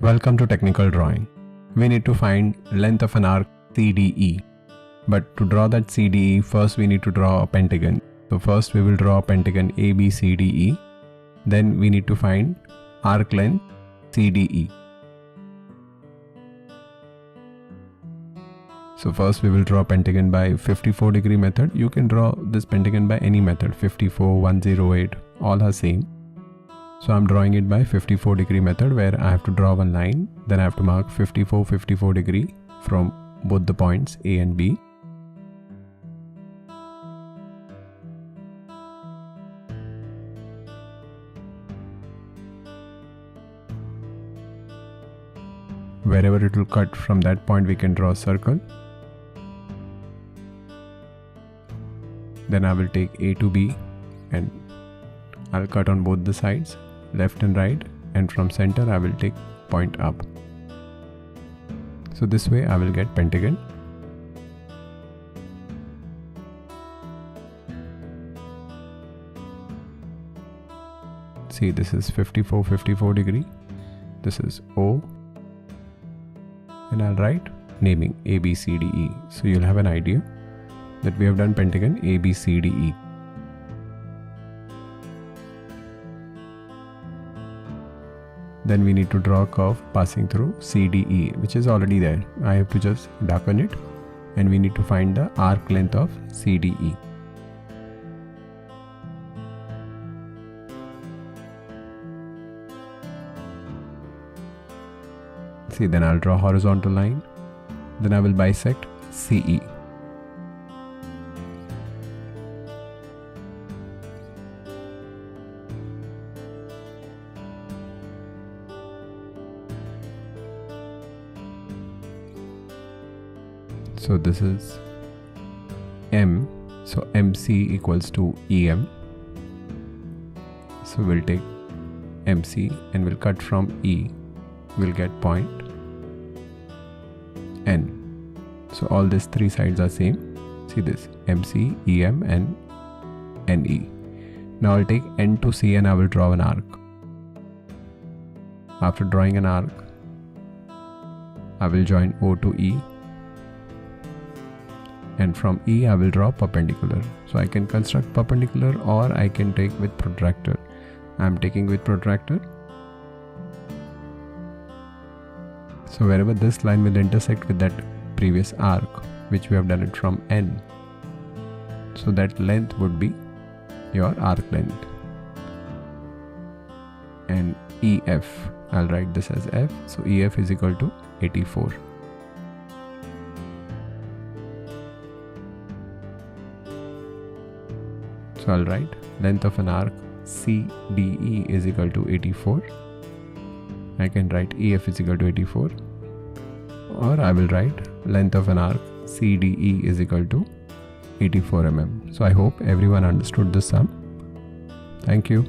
Welcome to Technical Drawing. We need to find length of an arc CDE. But to draw that CDE, first we need to draw a pentagon. So first we will draw a pentagon ABCDE. Then we need to find arc length CDE. So first we will draw pentagon by 54 degree method. You can draw this pentagon by any method, 54, 108, all are same. So I'm drawing it by 54 degree method, where I have to draw one line, then I have to mark 54 degree from both the points A and B. Wherever it will cut, from that point we can draw a circle. Then I will take A to B and I'll cut on both the sides, left and right, and from center I will take point up. So this way I will get pentagon. See, this is 54 degree. This is O. And I'll write naming ABCDE. So you'll have an idea that we have done pentagon ABCDE. Then we need to draw a curve passing through CDE, which is already there. I have to just darken it, and we need to find the arc length of CDE. See, then I'll draw a horizontal line. Then I will bisect CE. So this is M, so MC equals to EM. So we'll take MC and we'll cut from E. We'll get point N. So all these three sides are same. See this, MC, EM and NE. Now I'll take N to C and I will draw an arc. After drawing an arc, I will join O to E. And from E I will draw perpendicular. So I can construct perpendicular or I can take with protractor. I am taking with protractor. So wherever this line will intersect with that previous arc, which we have done it from N, so that length would be your arc length. And EF, I'll write this as F. So EF is equal to 84. So I'll write length of an arc CDE is equal to 84. I can write EF is equal to 84. Or I will write length of an arc CDE is equal to 84 mm. So I hope everyone understood this sum. Thank you.